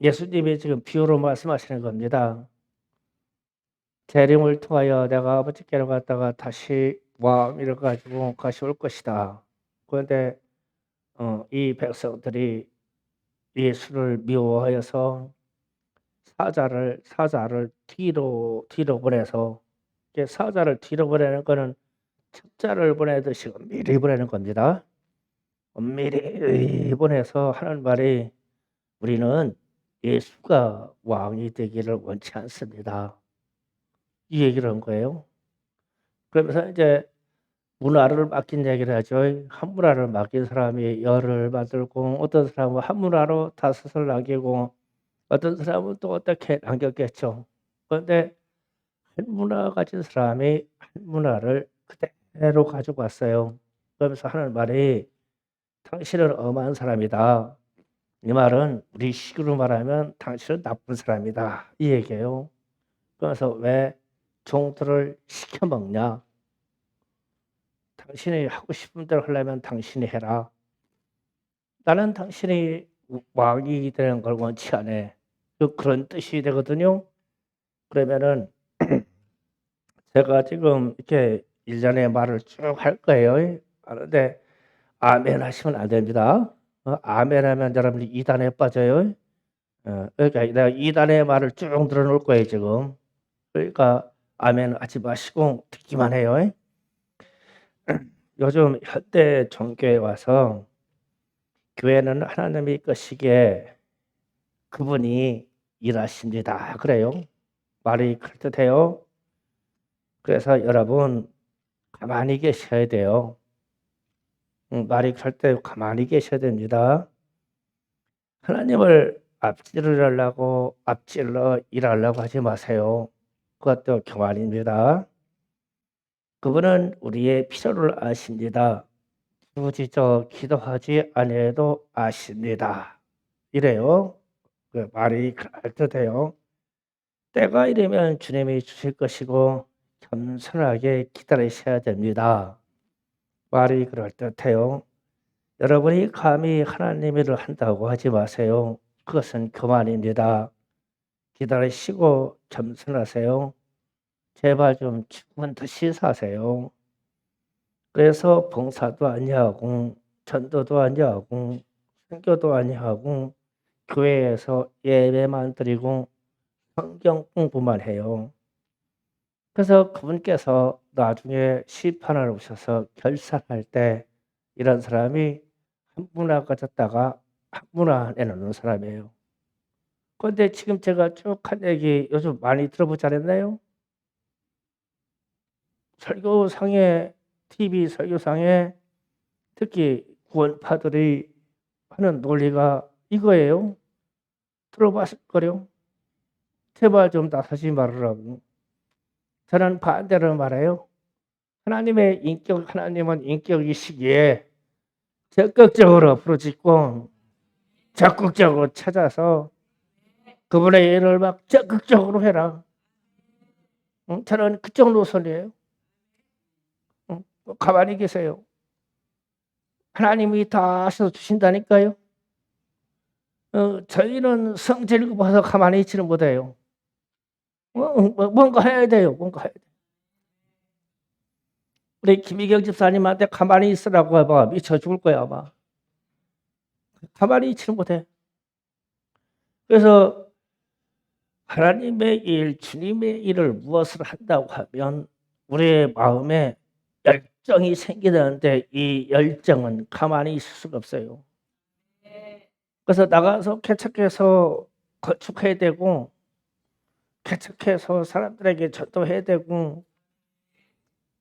예수님이 지금 비유로 말씀하시는 겁니다. 재림을 통하여 내가 아버지께로 갔다가 다시 이래 가지고 다시 올 것이다. 그런데 이 백성들이 예수를 미워하여서 사자를 뒤로 보내서, 이게 사자를 뒤로 보내는 거는 첩자를 보내듯이 엄밀히 보내는 겁니다. 엄밀히 보내서 하는 말이, 우리는 예수가 왕이 되기를 원치 않습니다. 이 얘기를 한 거예요. 그러면서 이제 문화를 맡긴 얘기를 하죠. 한 문화를 맡긴 사람이 열을 만들고, 어떤 사람은 한 문화로 다섯을 남기고, 어떤 사람은 또 어떻게 남겼겠죠. 그런데 한 문화 가진 사람이 한 문화를 그대로 가지고 왔어요. 그러면서 하는 말이, 당신은 엄한 사람이다. 이 말은 우리 식으로 말하면 당신은 나쁜 사람이다, 이 얘기예요. 그래서 왜 종들을 시켜먹냐? 당신이 하고 싶은 대로 하려면 당신이 해라. 나는 당신이 왕이 되는 걸 원치 않아. 그런 뜻이 되거든요. 그러면은 제가 지금 이렇게 일련의 말을 쭉 할 거예요. 그런데 아멘 하시면 안 됩니다. 아멘 하면 여러분이 이단에 빠져요. 그러니까 내가 이단의 말을 쭉 늘어놓을 거예요, 지금. 그러니까 아멘 하지 마시고 듣기만 해요. 요즘 현대 종교에 와서 교회는 하나님이 이끄시기에 그분이 일하십니다, 그래요. 말이 그럴듯해요. 그래서 여러분 가만히 계셔야 돼요. 말이 그럴 때 가만히 계셔야 됩니다. 하나님을 앞질러 일하려고 하지 마세요. 그것도 교만입니다. 그분은 우리의 필요를 아십니다. 굳이 기도하지 않아도 아십니다. 이래요. 그 말이 그럴듯해요. 때가 이르면 주님이 주실 것이고 겸손하게 기다리셔야 됩니다. 말이 그럴듯해요. 여러분이 감히 하나님 일을 한다고 하지 마세요. 그것은 교만입니다. 기다리시고 겸손하세요. 제발 좀 죽은 듯이 사세요. 그래서 봉사도 아니하고 전도도 아니하고 선교도 아니하고 교회에서 예배만 드리고 성경 공부만 해요. 그래서 그분께서 나중에 심판을 오셔서 결산할 때 이런 사람이 한 문화 가졌다가 한 문화 내놓는 사람이에요. 그런데 지금 제가 쭉 한 얘기 요즘 많이 들어보지 않았나요? 설교상에, TV 설교상에 특히 구원파들이 하는 논리가 이거예요. 들어봤을 거요. 제발 좀 나서지 말으라고. 저는 반대로 말해요. 하나님은 인격이시기에 적극적으로 부르짖고 적극적으로 찾아서 그분의 일을 막 적극적으로 해라. 저는 그쪽 노선이에요. 가만히 계세요. 하나님이 다 하셔서 주신다니까요. 저희는 성질 봐서 가만히 있지는 못해요. 뭔가 해야 돼요. 뭔가 해야 돼요. 우리 김희경 집사님한테 가만히 있으라고 해봐. 미쳐 죽을 거야, 아마. 가만히 있지는 못해. 그래서 하나님의 일, 주님의 일을 무엇을 한다고 하면 우리의 마음에 열정이 생기는데 이 열정은 가만히 있을 수가 없어요. 그래서 나가서 개척해서 건축해야 되고, 개척해서 사람들에게 전도해야 되고,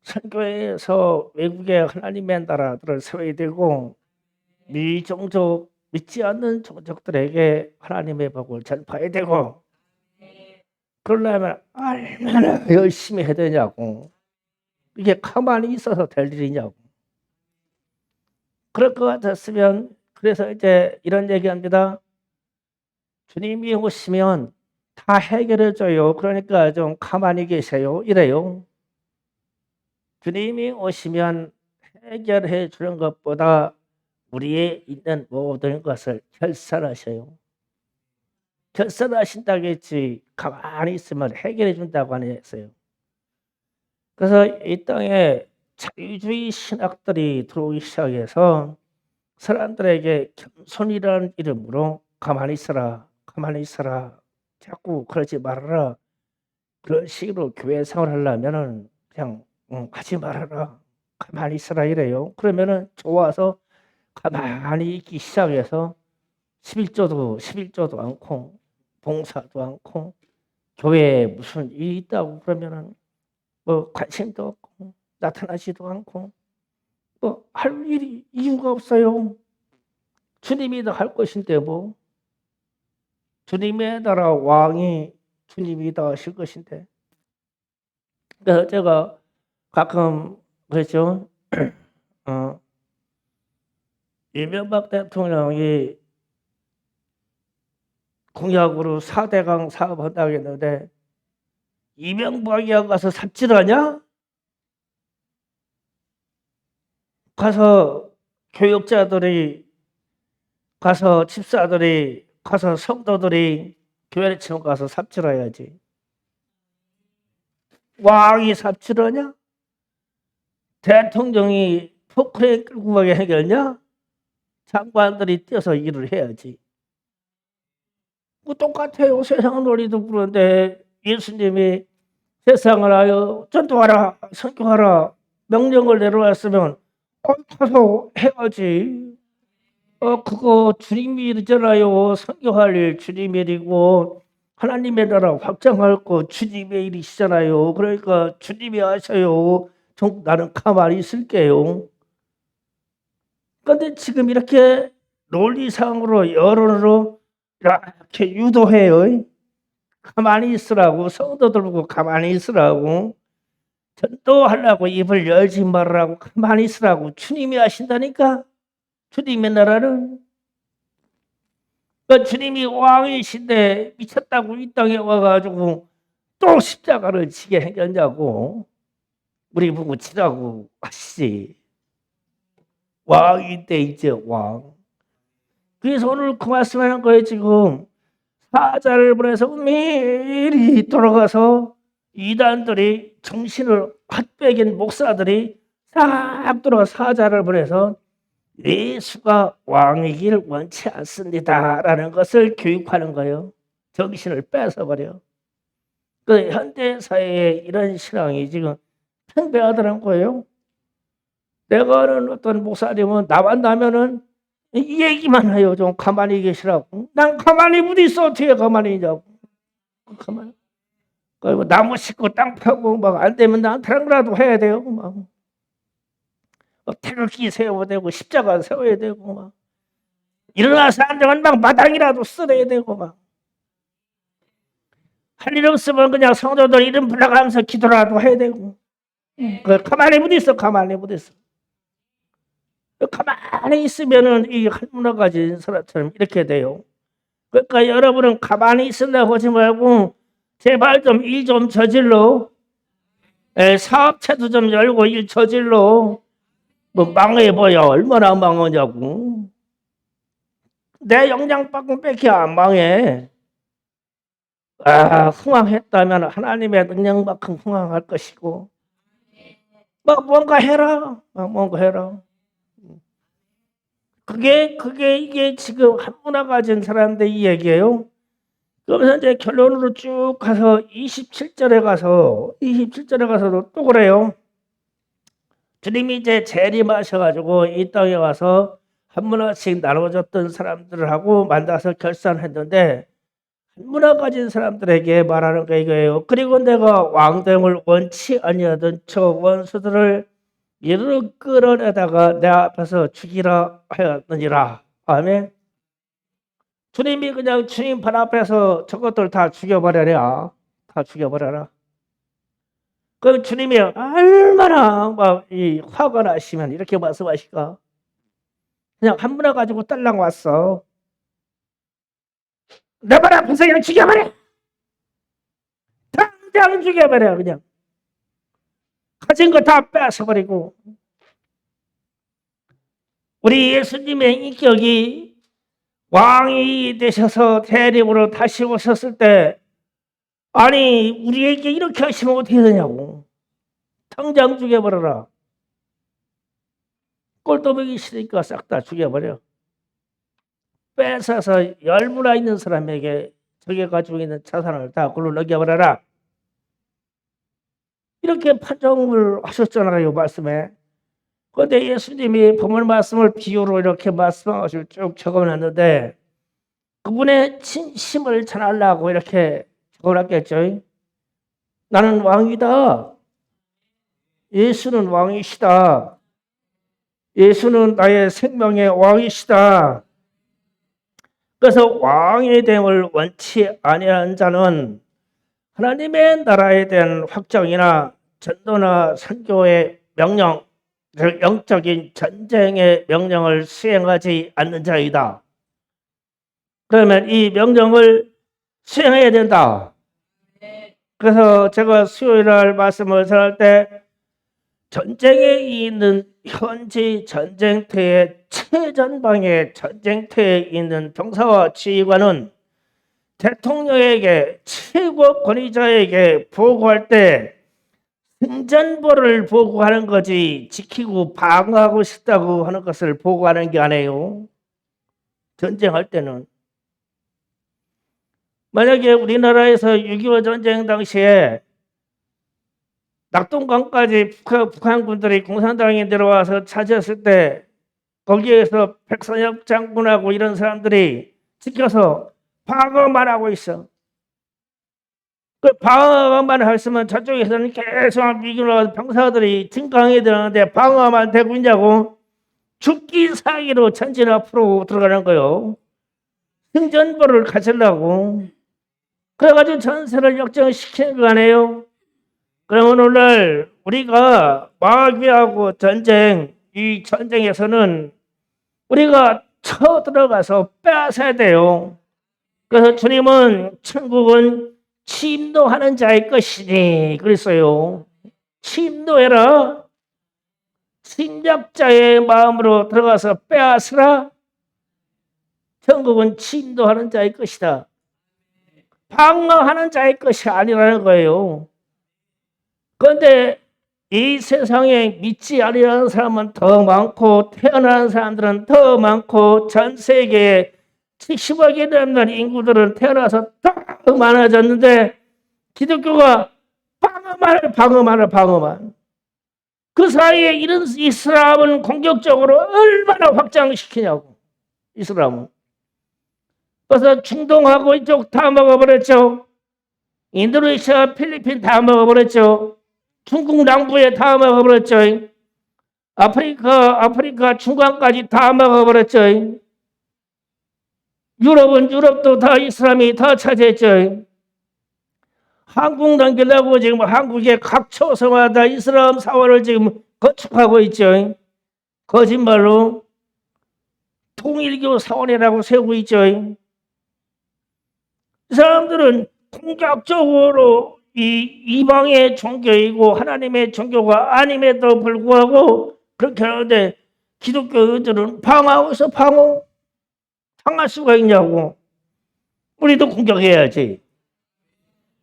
선교회에서 외국의 하나님의 나라들을 세워야 되고, 미종족, 믿지 않는 종족들에게 하나님의 복을 전파해야 되고, 그러려면 얼마나 열심히 해야 되냐고. 이게 가만히 있어서 될 일이냐고. 그럴 것 같았으면, 그래서 이제 이런 얘기합니다. 주님이 오시면 다 해결해 줘요. 그러니까 좀 가만히 계세요. 이래요. 주님이 오시면 해결해 주는 것보다 우리의 있는 모든 것을 결산하셔요. 결산하신다겠지 가만히 있으면 해결해 준다고 하셨어요. 그래서 이 땅에 자유주의 신학들이 들어오기 시작해서 사람들에게 겸손이라는 이름으로 가만히 있어라, 가만히 있어라, 자꾸 그러지 말아라, 그런 식으로 교회 생활하려면은 그냥 하지 말아라, 가만히 있어라 이래요. 그러면은 좋아서 가만히 있기 시작해서 11조도 않고 봉사도 않고 교회에 무슨 일이 있다고 그러면은 뭐 관심도 없고 나타나지도 않고 뭐 할 일이 이유가 없어요. 주님이 다 할 것인데 뭐 주님의 나라 왕이 주님이 다 하실 것인데. 그래서 제가 가끔 그랬죠. 이명박 대통령이 공약으로 4대강 사업한다고 했는데 이명박이 가서 삽질하냐? 가서 교육자들이 가서 집사들이 가서 성도들이 교회를 치고 가서 삽질해야지. 왕이 삽질하냐? 대통령이 포크레인 끌고 가게 해결냐? 장관들이 뛰어서 일을 해야지. 뭐 똑같아요. 세상 논리도 그런데 예수님이 세상을 하여 전도하라, 선교하라 명령을 내려왔으면 가서 해야지. 그거 주님이 일이잖아요. 선교할 일 주님의 일이고 하나님의 나라 확장할 거 주님의 일이시잖아요. 그러니까 주님이 하셔요. 나는 가만히 있을게요. 그런데 지금 이렇게 논리상으로 여론으로 이렇게 유도해요. 가만히 있으라고, 성도들 보고 가만히 있으라고, 전도하려고 입을 열지 말라고, 가만히 있으라고 주님이 하신다니까. 주님의 나라는 주님이 왕이신데 미쳤다고 이 땅에 와가지고 또 십자가를 지게 해결냐고. 우리 보고 치라고 하시지. 왕인데 이제 왕. 그래서 오늘 그 말씀하는 거예요. 지금 사자를 보내서 미리 돌아가서 이단들이 정신을 헛빼긴 목사들이 싹 돌아가 사자를 보내서 예수가 왕이길 원치 않습니다라는 것을 교육하는 거예요. 정신을 뺏어버려. 그 현대 사회에 이런 신앙이 지금 팽배하더란 거예요. 내가 아는 어떤 목사님은 나만 나면은 이 얘기만 해요. 좀 가만히 계시라고. 난 가만히 못 있어. 어떻게 가만히 있냐고. 가만히. 그리고 나무 싣고 땅 파고 막 안 되면 나한테는 거라도 해야 돼요. 막. 태극기 세워야 되고 십자가 세워야 되고 막. 일어나서 안 되면 막 마당이라도 쓸어야 되고 막. 할 일 없으면 그냥 성도들 이름 불러가면서 기도라도 해야 되고. 가만히 못 있어. 가만히 못 있어. 가만히 있으면은 이 할문화 가진 사람처럼 이렇게 돼요. 그러니까 여러분은 가만히 있으려고 하지 말고 제발 좀 일 좀 저질러. 사업체도 좀 열고 일 저질러. 뭐 망해봐야 얼마나 망하냐고. 내 영향받고밖에 안 망해. 흥황했다면 하나님의 능력만큼 흥황할 것이고 뭔가 해라. 뭔가 해라. 그게 이게 지금 한문화 가진 사람들 이 얘기예요. 그러면서 이제 결론으로 쭉 가서 27절에 가서도 또 그래요. 주님이 이제 재림하셔가지고 이 땅에 와서 한문화씩 나눠줬던 사람들하고 만나서 결산했는데 한문화 가진 사람들에게 말하는 게 이거예요. 그리고 내가 왕됨을 원치 아니하던 저 원수들을 이르러 끌어내다가 내 앞에서 죽이라 하였느니라. 아멘. 주님이 그냥 주님 발 앞에서 저것들 다 죽여버려라. 다 죽여버려라. 그럼 주님이 얼마나 막 화가 나시면 이렇게 말씀하실까? 그냥 한 문화 가지고 딸랑 왔어. 내 발 앞에서 그냥 죽여버려. 당장 죽여버려 그냥. 가진 거 다 뺏어버리고. 우리 예수님의 인격이 왕이 되셔서 대림으로 다시 오셨을 때 아니 우리에게 이렇게 하시면 어떻게 되냐고. 당장 죽여버려라. 꼴도먹이 싫으니까 싹 다 죽여버려. 뺏어서 열무나 있는 사람에게 저게 가지고 있는 자산을 다 그걸로 넘겨버려라. 이렇게 판정을 하셨잖아요, 말씀에. 그런데 예수님이 본문 말씀을 비유로 이렇게 말씀하시고 쭉 적어놨는데 그분의 진심을 전하려고 이렇게 적어놨겠죠. 나는 왕이다. 예수는 왕이시다. 예수는 나의 생명의 왕이시다. 그래서 왕의 됨을 원치 아니하는 자는 하나님의 나라에 대한 확정이나 전도나 선교의 명령, 영적인 전쟁의 명령을 수행하지 않는 자이다. 그러면 이 명령을 수행해야 된다. 그래서 제가 수요일날 말씀을 전할 때 전쟁에 있는 현지 전쟁터의 최전방의 전쟁터에 있는 병사와 지휘관은 대통령에게 최고 권위자에게 보고할 때 승전보를 보고하는 거지 지키고 방어하고 싶다고 하는 것을 보고하는 게 아니에요. 전쟁할 때는. 만약에 우리나라에서 6.25 전쟁 당시에 낙동강까지 북한군들이 공산당이 들어와서 차지했을 때 거기에서 백선엽 장군하고 이런 사람들이 지켜서 방어만 하고 있어. 그 방어만 했으면 저쪽에서는 계속 미국으로 병사들이 진강에 들어가는데 방어만 되고 있냐고. 죽기 사기로 전진 앞으로 들어가는 거요. 승전보를 가지려고. 그래가지고 전세를 역전시키는 거 아니에요. 그러면 오늘 우리가 마귀하고 전쟁, 이 전쟁에서는 우리가 쳐들어가서 빼앗아야 돼요. 그래서 주님은 천국은 침노하는 자의 것이니 그랬어요. 침노해라. 침략자의 마음으로 들어가서 빼앗으라. 천국은 침노하는 자의 것이다. 방어하는 자의 것이 아니라는 거예요. 그런데 이 세상에 믿지 아니하는 사람은 더 많고 태어나는 사람들은 더 많고 전 세계에 70억이 넘는 인구들은 태어나서 더 많아졌는데 기독교가 방어만. 그 사이에 이런 이슬람은 공격적으로 얼마나 확장시키냐고. 이슬람은. 그래서 중동하고 이쪽 다 먹어버렸죠. 인도네시아, 필리핀 다 먹어버렸죠. 중국 남부에 다 먹어버렸죠. 아프리카 중간까지 다 먹어버렸죠. 유럽도 다 이슬람이 다 차지했죠. 한국 넘기려고 지금 한국의 각 초성마다 이슬람 사원을 지금 건축하고 있죠. 거짓말로 통일교 사원이라고 세우고 있죠. 이 사람들은 공격적으로 이 이방의 종교이고 하나님의 종교가 아님에도 불구하고 그렇게 하는데 기독교인들은 방어해서 방어할 수가 있냐고. 우리도 공격해야지.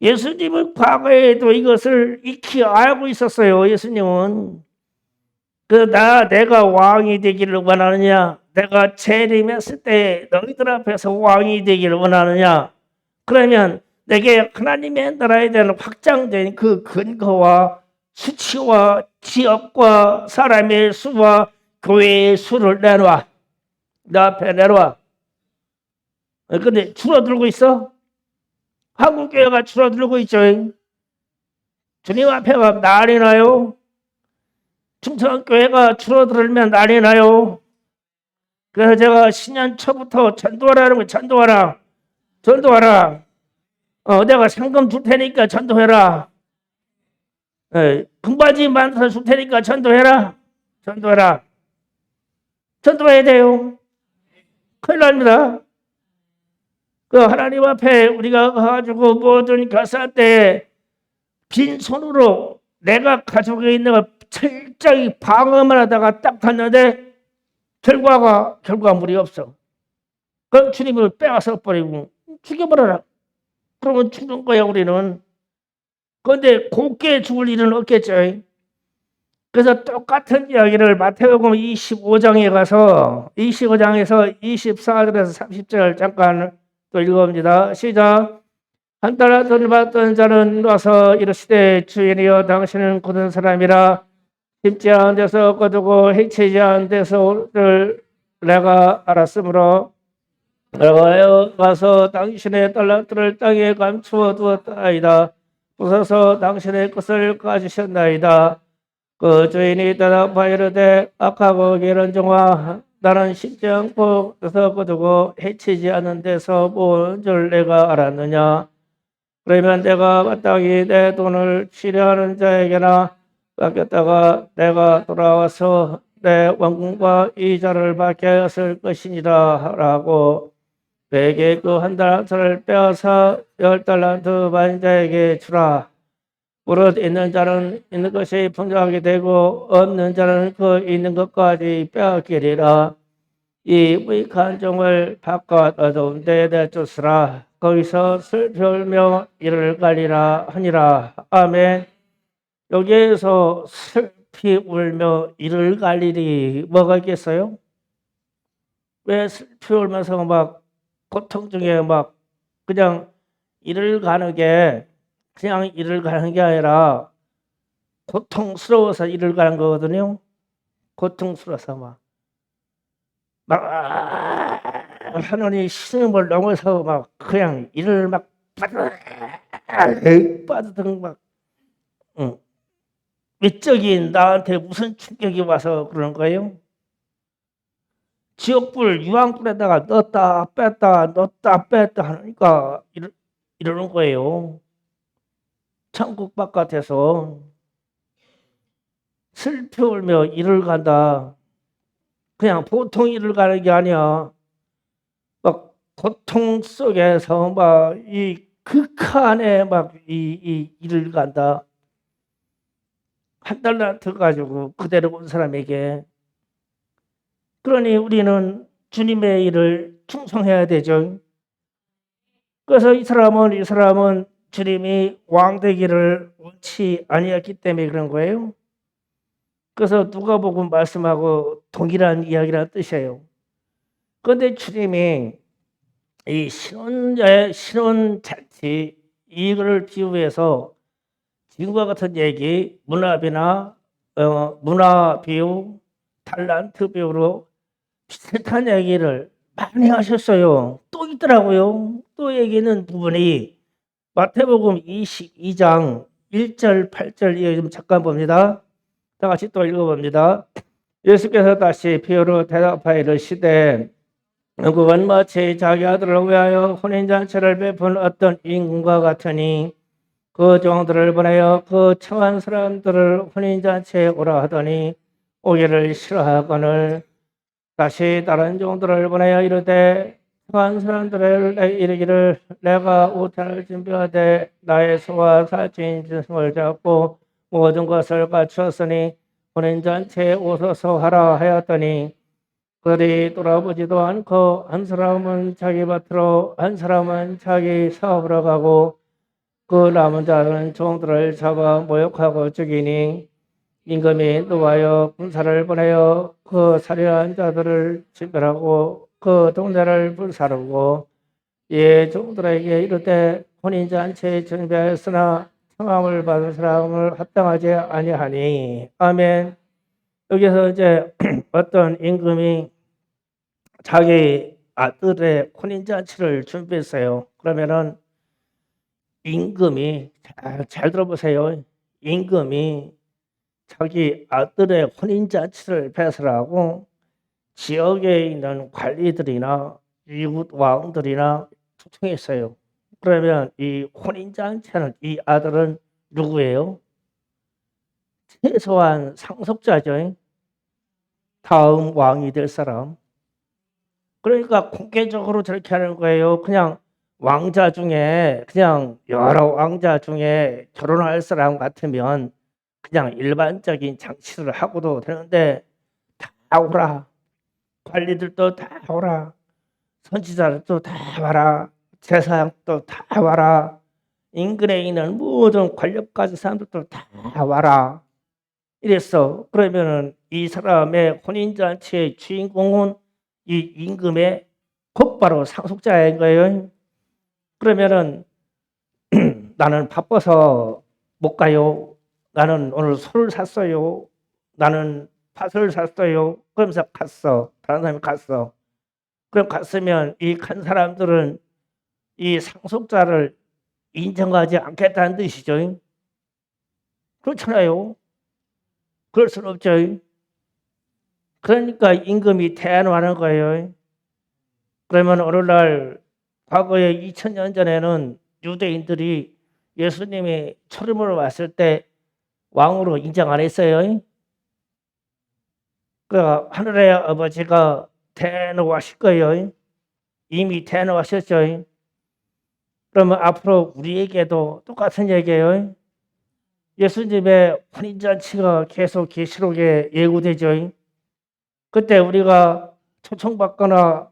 예수님은 과거에도 이것을 익히 알고 있었어요. 예수님은. 내가 왕이 되기를 원하느냐? 내가 재림했을 때 너희들 앞에서 왕이 되기를 원하느냐? 그러면 내게 하나님의 나라에 대한 확장된 그 근거와 수치와 지역과 사람의 수와 교회의 수를 내놔. 내 앞에 내놔. 근데 줄어들고 있어? 한국교회가 줄어들고 있죠. 주님 앞에 가면 난리 나요. 충청교회가 줄어들면 난리 나요. 그래서 제가 신년 초부터 전도하라는 거 전도하라. 내가 상금 줄 테니까 전도해라. 금바지 만들어 줄 테니까 전도해라. 전도해야 돼요. 큰일 납니다. 그 하나님 앞에 우리가 가지고 모든 결사할 때 빈손으로 내가 가지고 있는 걸 철저히 방어만 하다가 딱 갔는데 결과물이 없어. 그럼 주님을 빼앗아 버리고 죽여버려라. 그러면 죽는 거야 우리는. 그런데 곱게 죽을 일은 없겠죠. 그래서 똑같은 이야기를 마태복음 25장에 가서 25장에서 24절에서 30절 잠깐 또 읽어봅니다. 시작. 한 달란트를 받던 자는 와서 이르시되 주인이여 당신은 굳은 사람이라 심지 않은 데서 거두고 해치지 않은 데서를 내가 알았으므로 내가 가서 당신의 달란트를 땅에 감추어 두었다이다. 부서서 당신의 것을 가지셨나이다. 그 주인이 대답하여 이르되 악하고 게으른 종아 나는 심지 않고 데서 거두고 해치지 않은 데서 모은 줄 내가 알았느냐. 그러면 내가 마땅히 내 돈을 치료하는 자에게나 맡겼다가 내가 돌아와서 내 원금과 이자를 받게 하였을 것이니라 라고 그에게 그 한 달란트를 빼앗아 10달란트 받은 자에게 주라. 무릇 있는 자는 있는 것이 풍족하게 되고 없는 자는 그 있는 것까지 빼앗기리라. 이 무익한 종을 바깥 어두운 데에 내쫓으라. 거기서 슬피 울며 이를 갈리라 하니라. 아멘. 여기에서 슬피 울며 이를 갈리리 뭐가 있겠어요? 왜 슬피 울면서 막 고통 중에 막 그냥 이를 가는 게 그냥 이를 가는 게 아니라 고통스러워서 이를 가는 거거든요. 고통스러워서 막 하느니 신음을 넘어서 막 그냥 이를 막 빠드등 막 외적인 나한테 무슨 충격이 와서 그러는 거예요? 지옥불 유황불에다가 넣었다 뺐다 하니까 이러는 거예요. 천국 바깥에서 슬피 울며 이를 간다. 그냥 보통 일을 가는 게 아니야. 막 고통 속에서 막 이 극한에 막 이 일을 간다. 한 달란트 가지고 그대로 온 사람에게. 그러니 우리는 주님의 일을 충성해야 되죠. 그래서 이 사람은 주님이 왕 되기를 원치 아니었기 때문에 그런 거예요. 그래서 누가복음 말씀하고 동일한 이야기라는 뜻이에요. 그런데 주님이 이 신혼잔치 이거를 비유해서 지금과 같은 얘기 문화비나 문화 비유, 달란트 비유로 비슷한 얘기를 많이 하셨어요. 또 있더라고요. 또 얘기는 부분이 마태복음 22장 1절 8절 이해 좀 잠깐 봅니다. 다 같이 또 읽어봅니다. 예수께서 다시 비유로 대답하여 이르시되 그건 마치 자기 아들을 위하여 혼인잔치를 베푼 어떤 임금과 같으니 그 종들을 보내어 그 청한 사람들을 혼인잔치에 오라 하더니 오기를 싫어하거늘 다시 다른 종들을 보내어 이르되 청한 사람들을 이르기를 내가 우탄을 준비하되 나의 소와 살찐 짐승을 잡고 모든 것을 갖추었으니 혼인잔치에 오소서 하라 하였더니 그들이 돌아보지도 않고 한 사람은 자기 밭으로 한 사람은 자기 사업으로 가고 그 남은 자는 종들을 잡아 모욕하고 죽이니 임금이 노하여 군사를 보내어 그 살인한 자들을 진멸하고 그 동네를 불사르고 예 종들에게 이르되 혼인잔치에 준비하였으나 청함을 받은 사람을 합당하지 아니하니. 아멘. 여기서 이제 어떤 임금이 자기 아들의 혼인잔치를 준비했어요. 그러면은 임금이 잘 들어보세요. 임금이 자기 아들의 혼인잔치를 배설하고 지역에 있는 관리들이나 이웃 왕들이나 초청했어요. 그러면 이 혼인잔치는 이 아들은 누구예요? 최소한 상속자죠. 다음 왕이 될 사람. 그러니까 공개적으로 저렇게 하는 거예요. 그냥 왕자 중에 그냥 여러 왕자 중에 결혼할 사람 같으면 그냥 일반적인 장치를 하고도 되는데 다 오라. 관리들도 다 오라. 선지자들도 다 와라. 제사장도 다 와라. 인근에 있는 모든 권력 가진 사람들도 다 와라. 이랬어. 그러면은 이 사람의 혼인잔치의 주인공은 이 임금의 곧바로 상속자인 거예요. 그러면은 나는 바빠서 못 가요. 나는 오늘 소를 샀어요. 나는 팥을 샀어요. 그러면서 갔어. 다른 사람이 갔어. 그럼 갔으면 이 간 사람들은 이 상속자를 인정하지 않겠다는 뜻이죠. 그렇잖아요. 그럴 수는 없죠. 그러니까 임금이 태안하는 거예요. 그러면 오늘날 과거에 2000년 전에는 유대인들이 예수님이 초림으로 왔을 때 왕으로 인정 안 했어요. 그 하늘의 아버지가 대노하실 거예요. 이미 대노하셨죠. 그러면 앞으로 우리에게도 똑같은 얘기예요. 예수님의 혼인잔치가 계속 계시록에 예고되죠. 그때 우리가 초청받거나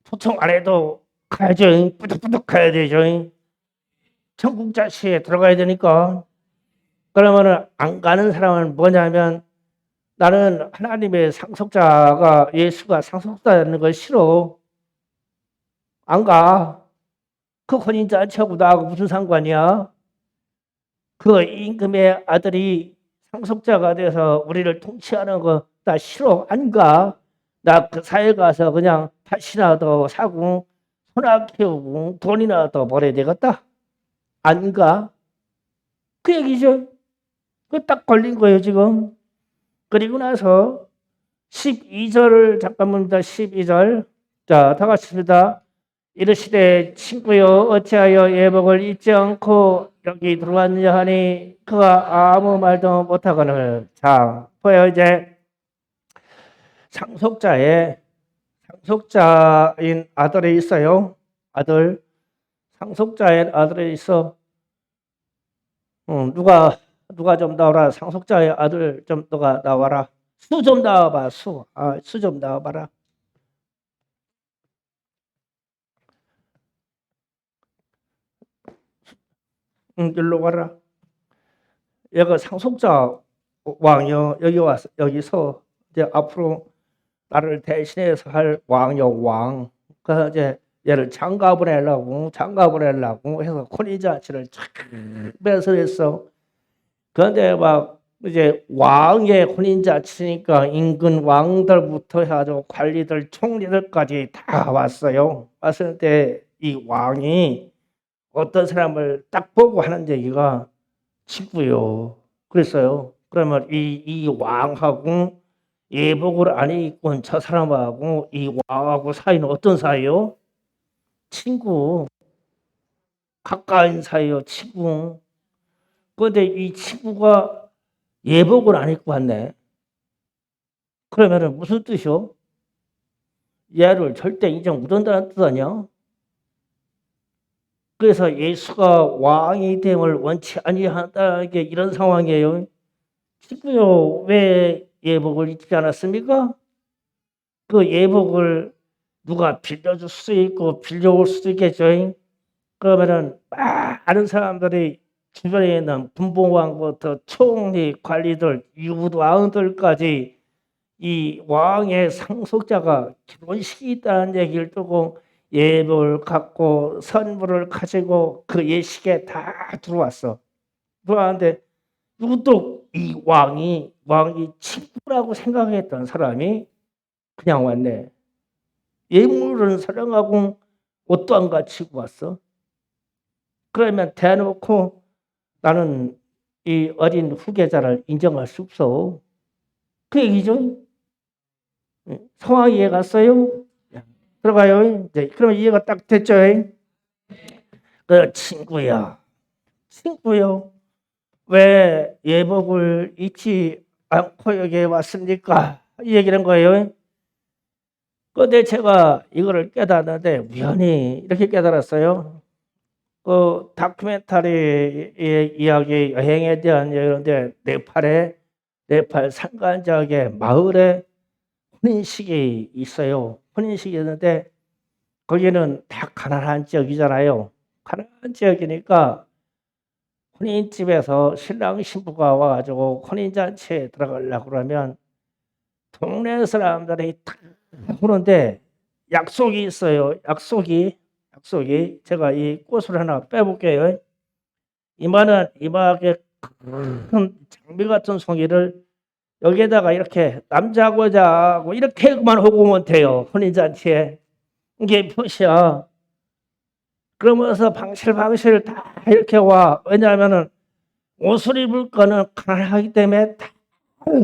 초청 안 해도 가야죠. 뿌득뿌득 가야 되죠. 천국 잔치에 들어가야 되니까. 그러면 안 가는 사람은 뭐냐면 나는 하나님의 상속자가 예수가 상속자라는 걸 싫어. 안 가. 그 혼인잔치하고 나하고 무슨 상관이야? 그 임금의 아들이 상속자가 돼서 우리를 통치하는 거 나 싫어. 안 가. 나 그 사회 가서 그냥 밭이나 더 사고 소나 키우고 돈이나 더 벌어야 되겠다. 안 가. 그 얘기죠. 그 딱 걸린 거예요 지금. 그리고 나서 12절을 잠깐 봅니다. 12절. 자, 다 같이입니다. 이르시되 친구여 어찌하여 예복을 잊지 않고 여기 들어왔느냐 하니 그가 아무 말도 못하거늘. 자, 보여 이제 상속자인 아들이 있어요. 아들. 상속자인 아들이 있어. 누가 좀 나와라. 상속자의 아들 좀 너가 나와라. 수 좀 나와봐. 수. 수 좀 나와봐라. 일로 와라. 얘가 상속자 왕이요. 여기 와서 여기서 이제 앞으로 나를 대신해서 할 왕이요 왕. 그래서 이제 얘를 장가보내려고 해서 혼인잔치를 쫙 매설했어. 그런데 막 이제 왕의 혼인잔치니까 인근 왕들부터 해가지고 관리들 총리들까지 다 왔어요. 왔을 때 이 왕이 어떤 사람을 딱 보고 하는 얘기가 친구요. 그랬어요. 그러면 이 왕하고 예복을 안 입고 저 사람하고 이 왕하고 사이는 어떤 사이요? 친구. 가까운 사이요. 친구. 그런데 이 친구가 예복을 안 입고 왔네. 그러면 무슨 뜻이요? 얘를 절대 인정 못한다는 뜻 아니야? 그래서 예수가 왕이 됨을 원치 아니한다는 게 이런 상황이에요. 친구요, 왜 예복을 입지 않았습니까? 그 예복을 누가 빌려줄 수도 있고 빌려올 수도 있겠죠. 그러면은 많은 사람들이 주변에 있는 분봉왕부터 총리, 관리들, 유부왕들까지 이 왕의 상속자가 결혼식이 있다는 얘기를 듣고 예복을 갖고 선물을 가지고 그 예식에 다 들어왔어. 들어왔는데 누구도 이 왕이 친구라고 생각했던 사람이 그냥 왔네. 예물은 사랑하고 옷도 안 갖추고 왔어. 그러면 대놓고 나는 이 어린 후계자를 인정할 수 없어. 그 얘기죠. 상황 이해 갔어요? 들어가요. 이제 그러면 이해가 딱 됐죠. 그 친구요. 왜 예복을 잊지 않고 여기에 왔습니까? 이 얘기는 거예요. 근데 제가 이거를 깨달았는데 우연히 이렇게 깨달았어요. 그 다큐멘터리의 이야기 여행에 대한 얘기인데 네팔 산간 지역의 마을에 혼인식이 있어요. 혼인식이 있는데 거기는 다 가난한 지역이잖아요. 가난한 지역이니까 혼인집에서 신랑 신부가 와가지고 혼인잔치에 들어가려고 그러면 동네 사람들이 다 오는데 약속이 있어요. 약속이 제가 이 꽃을 하나 빼볼게요. 이마하게 큰 장미 같은 송이를 여기에다가 이렇게 남자하고 여자하고 이렇게만 하고 오면 돼요. 혼인잔치에. 이게 표시야. 그러면서 방실방실 다 이렇게 와. 왜냐하면은 옷을 입을 거는 가난하기 때문에 다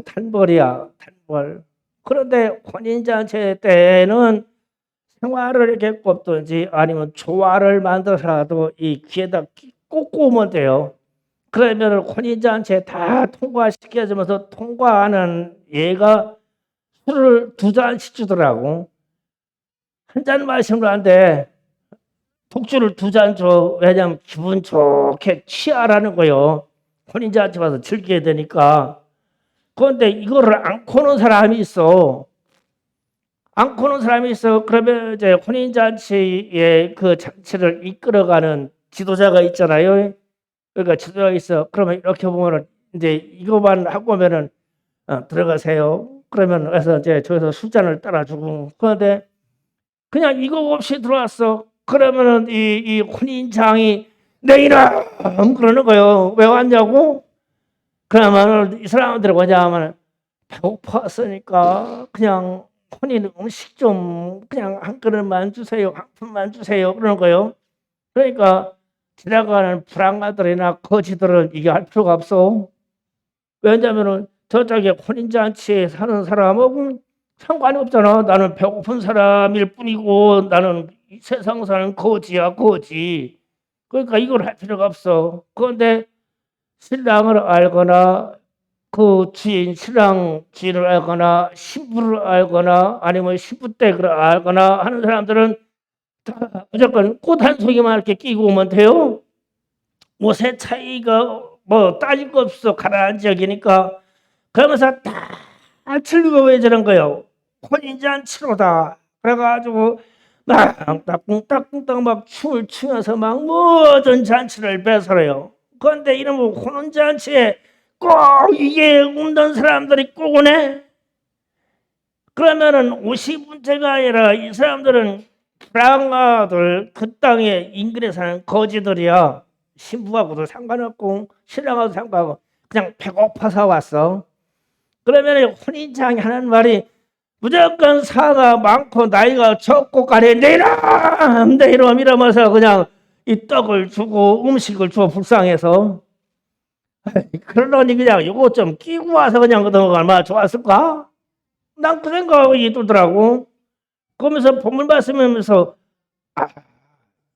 단벌이야. 단벌. 그런데 혼인잔치 때는 생화를 이렇게 꼽든지 아니면 조화를 만들어서라도 이 귀에다 꽂고 오면 돼요. 그러면 혼인잔치에 다 통과시켜주면서 통과하는 얘가 술을 2잔씩 주더라고. 한 잔 마시면 안 돼. 독주를 2잔 줘. 왜냐면 기분 좋게 취하라는 거요. 혼인잔치 가서 즐겨야 되니까. 그런데 이거를 안고 오는 사람이 있어. 안고 오는 사람이 있어. 그러면 이제 혼인잔치의 그 잔치를 이끌어가는 지도자가 있잖아요. 그러니까 지도자가 있어. 그러면 이렇게 보면은 이제 이거만 하고 오면은 들어가세요. 그러면 그래서 이제 저기서 술잔을 따라주고. 그런데 그냥 이거 없이 들어왔어. 그러면은 이 혼인장이 내 이놈 그러는 거예요. 왜 왔냐고? 그러면은 이 사람들이 뭐냐면 배고팠으니까 그냥 혼인 음식 좀 그냥 한 그릇만 주세요. 한 푼만 주세요. 그러는 거예요. 그러니까 지나가는 불안가들이나 거지들은 이게 할 필요가 없어. 왜냐면은 저쪽에 혼인잔치에 사는 사람하고 상관이 없잖아. 나는 배고픈 사람일 뿐이고 나는 세상 사는 거지야 거지. 그러니까 이걸 할 필요가 없어. 그런데 신랑을 알거나 그 신랑 주인을 알거나 신부를 알거나 아니면 신부댁을 알거나 하는 사람들은 다 무조건 꽃 한 송이만 이렇게 끼고 오면 돼요. 옷의 차이가 뭐 따질 거 없어. 가난한 지역이니까. 그러면서 다 즐거워해지는 거예요. 혼인잔치로다. 그래가지고 막 따꿍따꿍따꿍 막 춤을 추면서 막 모든 잔치를 배설해요. 그런데 이런 혼인잔치에 꼭 이게 없는 사람들이 꼭 오네. 그러면은 옷이 문제가 아니라 이 사람들은 불황아들 그 땅에 인근에 사는 거지들이야. 신부하고도 상관없고 신랑하고도 상관없고 그냥 배고파서 왔어. 그러면 혼인장이 하는 말이 무조건 사가 많고 나이가 적고 가래 내 이름 이러면서 그냥 이 떡을 주고 음식을 주어 불쌍해서 그러더니 그냥 이거 좀 끼고 와서 그냥 그동안 얼마나 좋았을까? 난 그 생각이 들더라고. 그러면서 본문 말씀하면서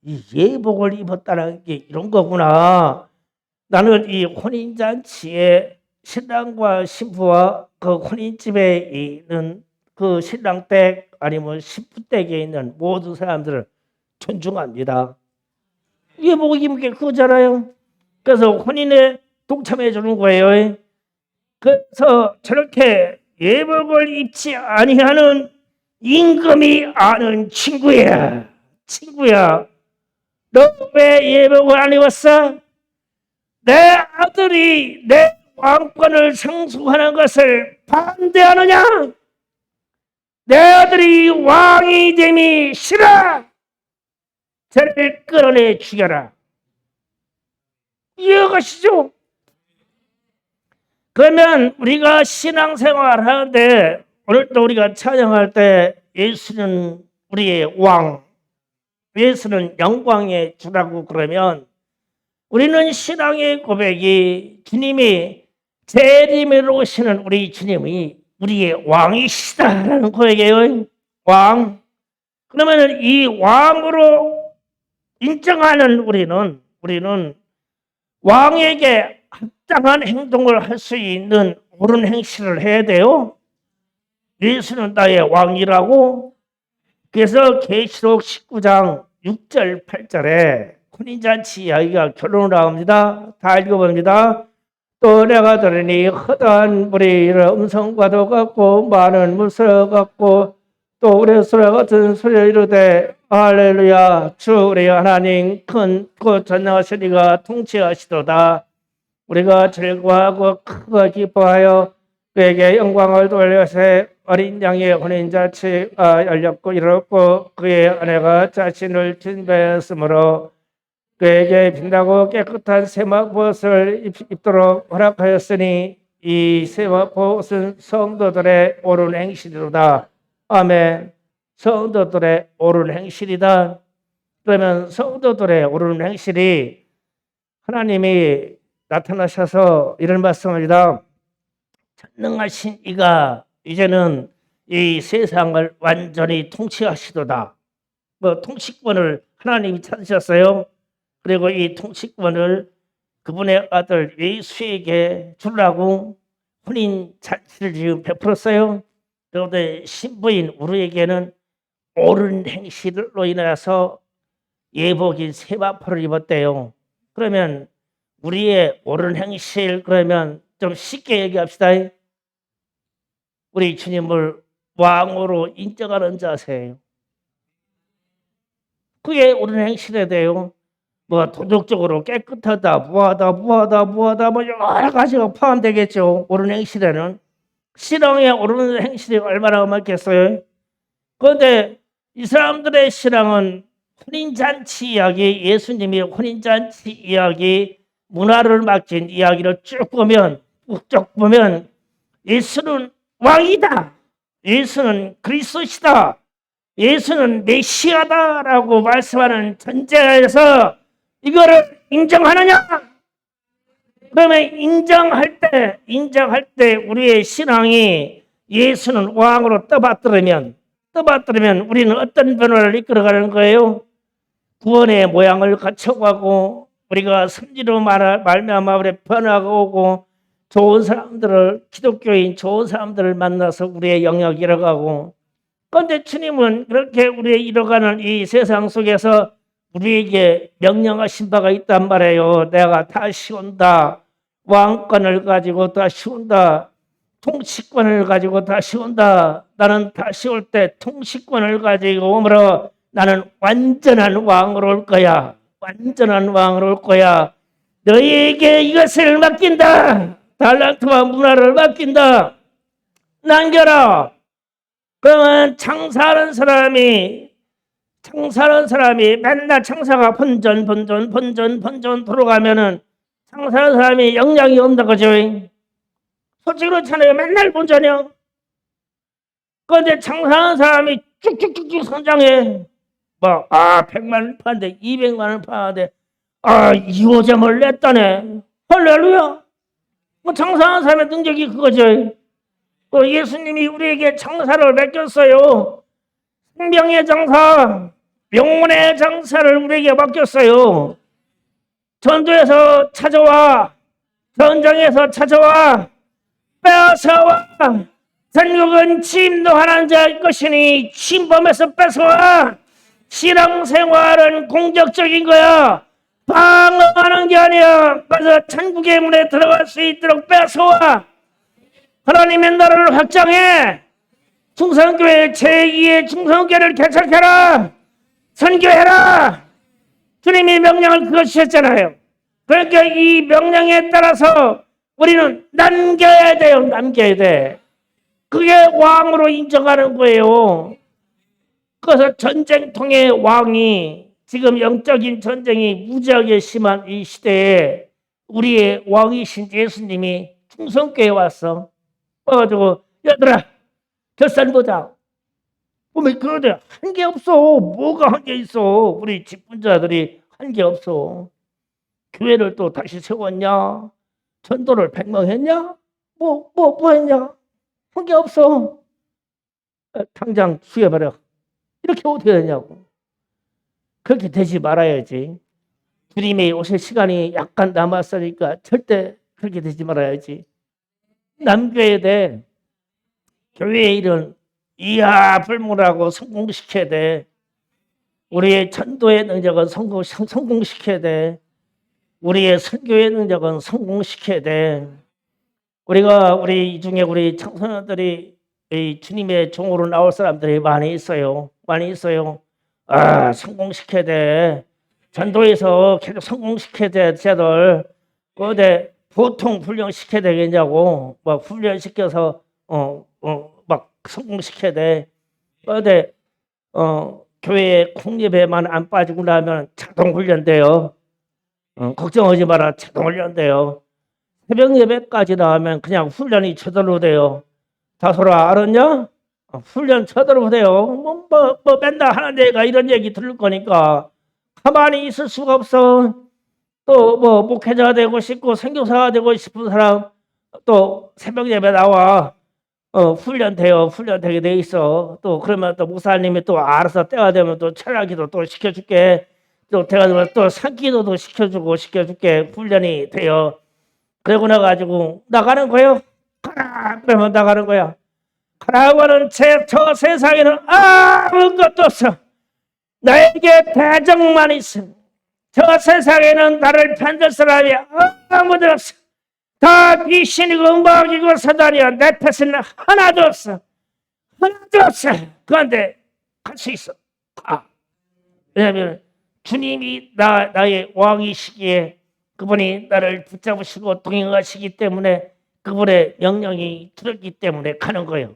이 예복을 입었다는 게 이런 거구나. 나는 이 혼인잔치에 신랑과 신부와 그 혼인집에 있는 그 신랑 댁 아니면 신부 댁에 있는 모든 사람들을 존중합니다. 예복 입은 게 그거잖아요. 그래서 혼인에 동참해 주는 거예요. 그래서 저렇게 예복을 입지 아니하는 임금이 아는 친구야. 친구야. 너 왜 예복을 안 입었어? 내 아들이 내 왕권을 상속하는 것을 반대하느냐? 내 아들이 왕이 됨이 싫어. 저를 끌어내 죽여라. 이해가시죠? 그러면 우리가 신앙생활 하는데 오늘도 우리가 찬양할 때 예수는 우리의 왕, 예수는 영광의 주라고 그러면 우리는 신앙의 고백이 주님이 재림으로 오시는 우리 주님이 우리의 왕이시다라는 고백이에요. 왕. 그러면 이 왕으로 인정하는 우리는 왕에게 합당한 행동을 할 수 있는 옳은 행실을 해야 돼요. 예수는 나의 왕이라고. 그래서 계시록 19장 6절 8절에 혼인잔치 이야기가 결론을 나옵니다. 다 읽어봅니다. 또 내가 들으니 허다한 무리의 음성과도 같고 많은 물소와 같고 또 우리 소리와 같은 소리를 이루되 할렐루야 주 우리 하나님 큰 그 전능하신 이가 통치하시도다. 우리가 즐거워하고 크고 기뻐하여 그에게 영광을 돌려세 어린 양의 혼인잔치가 열렸고 이뤘고 그의 아내가 자신을 진배했으므로 그에게 빛나고 깨끗한 세마포옷을 입도록 허락하였으니 이 세마포옷은 성도들의 옳은 행실이로다. 아멘. 성도들의 옳은 행실이다. 그러면 성도들의 옳은 행실이 하나님이 나타나셔서 이런 말씀합니다. 전능하신 이가 이제는 이 세상을 완전히 통치하시도다. 통치권을 하나님이 찾으셨어요. 그리고 이 통치권을 그분의 아들 예수에게 주려고 혼인 잔치를 지금 베풀었어요. 그런데 신부인 우리에게는 옳은 행실로 인해서 예복인 세마포를 입었대요. 그러면 우리의 옳은 행실, 그러면 좀 쉽게 얘기합시다. 우리 주님을 왕으로 인정하는 자세예요. 그게 옳은 행실에 대해요. 도덕적으로 깨끗하다, 무하다, 여러 가지가 포함되겠죠. 옳은 행실에는. 신앙의 옳은 행실이 얼마나 많겠어요. 그런데 이 사람들의 신앙은 혼인잔치 이야기, 예수님이 혼인잔치 이야기, 문화를 맡긴 이야기를 쭉 보면 예수는 왕이다. 예수는 그리스도시다. 예수는 메시아다라고 말씀하는 전제에서 이거를 인정하느냐? 그러면 인정할 때 우리의 신앙이 예수는 왕으로 떠받들으면 우리는 어떤 변화를 이끌어가는 거예요? 구원의 모양을 갖춰가고 우리가 성지로 말미암아 우리 변화가 오고 좋은 사람들을 기독교인 좋은 사람들을 만나서 우리의 영역이 잃어가고 그런데 주님은 그렇게 우리의 잃어가는 이 세상 속에서 우리에게 명령하신 바가 있단 말이에요. 내가 다시 온다. 왕권을 가지고 다시 온다. 통치권을 가지고 다시 온다. 나는 다시 올 때 통치권을 가지고 오므로 나는 완전한 왕으로 올 거야. 완전한 왕으로 올 거야. 너희에게 이것을 맡긴다. 달란트와 문화를 맡긴다. 남겨라. 그러면 장사하는 사람이 맨날 장사가 번전 돌아가면은 장사하는 사람이 영향이 없는 거죠. 솔직히 그렇잖아요. 맨날 본전이요. 그런데 장사하는 사람이 쭉쭉쭉쭉 성장해. 100만 원 파는데 200만 원 파는데 2호점을 냈다네. 할렐루야. 장사하는 사람의 능력이 그거죠. 예수님이 우리에게 장사를 맡겼어요. 생명의 장사, 영혼의 장사를 우리에게 맡겼어요. 전도에서 찾아와, 전장에서 찾아와, 뺏어와. 전국은 침노하는 자일 것이니 침범해서 뺏어와. 신앙생활은 공적적인 거야. 방어하는 게 아니야. 그래서 천국의 문에 들어갈 수 있도록 뺏어와. 하나님의 나라를 확장해. 중성교회 제2의 중성교회를 개척해라. 선교해라. 주님이 명령을 그것이었잖아요. 그러니까 이 명령에 따라서 우리는 남겨야 돼요. 남겨야 돼. 그게 왕으로 인정하는 거예요. 그래서 전쟁통의 왕이 지금 영적인 전쟁이 무지하게 심한 이 시대에 우리의 왕이신 예수님이 중성교회에 왔어. 와가지고 얘들아 결산 보자. 보면 그런데 한 게 없어. 뭐가 한 게 있어. 우리 직분자들이 한 게 없어. 교회를 또 다시 세웠냐? 전도를 백명했냐? 뭐 했냐? 한 게 없어. 당장 수여버려. 이렇게 어떻게 되냐고. 그렇게 되지 말아야지. 주님이 오실 시간이 약간 남았으니까 절대 그렇게 되지 말아야지. 남겨야 돼. 교회의 일은 이하 불문하고 성공시켜야 돼. 우리의 전도의 능력은 성공시켜야 돼. 우리의 선교의 능력은 성공시켜야 돼. 우리 중에 우리 청소년들이 이 주님의 종으로 나올 사람들이 많이 있어요. 많이 있어요. 성공시켜야 돼. 전도에서 계속 성공시켜야 돼. 쟤들 근데 보통 훈련시켜야 되겠냐고. 막 훈련시켜서 막 성공시켜야 돼. 근데 교회 콩잎에만 안 빠지고 나면 자동 훈련돼요. 걱정하지 마라. 자동 훈련돼요. 새벽 예배까지 나오면 그냥 훈련이 저절로 돼요. 다소라 알았냐? 훈련 저절로 돼요. 뭐 맨날 하는 얘기가 이런 얘기 들을 거니까 가만히 있을 수가 없어. 또 뭐 목회자가 되고 싶고 선교사가 되고 싶은 사람 또 새벽 예배 나와. 훈련돼요. 훈련되게 돼 있어. 또 그러면 또 목사님이 또 알아서 때가 되면 또 철학기도 또 시켜줄게. 또 때가 되면 또 산기도도 시켜줄게. 훈련이 돼요. 그러고 나가지고 나가는 거예요. 가라 그러면 나가는 거야. 가라고는 저 세상에는 아무것도 없어. 나에게 대적만 있어. 저 세상에는 나를 편들 사람이 아무도 없어. 다 귀신이고 마귀고 사단이야. 내 탓은 하나도 없어. 하나도 없어. 그런데 갈 수 있어. 왜냐하면 주님이 나의 왕이시기에 그분이 나를 붙잡으시고 동행하시기 때문에 그분의 명령이 들었기 때문에 가는 거예요.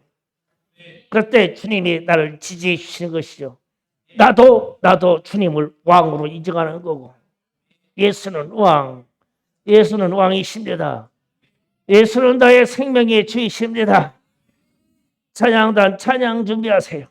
그럴 때 주님이 나를 지지해 주시는 것이죠. 나도 주님을 왕으로 인정하는 거고 예수는 왕이십니다. 예수는 나의 생명의 주이십니다. 찬양단 찬양 준비하세요.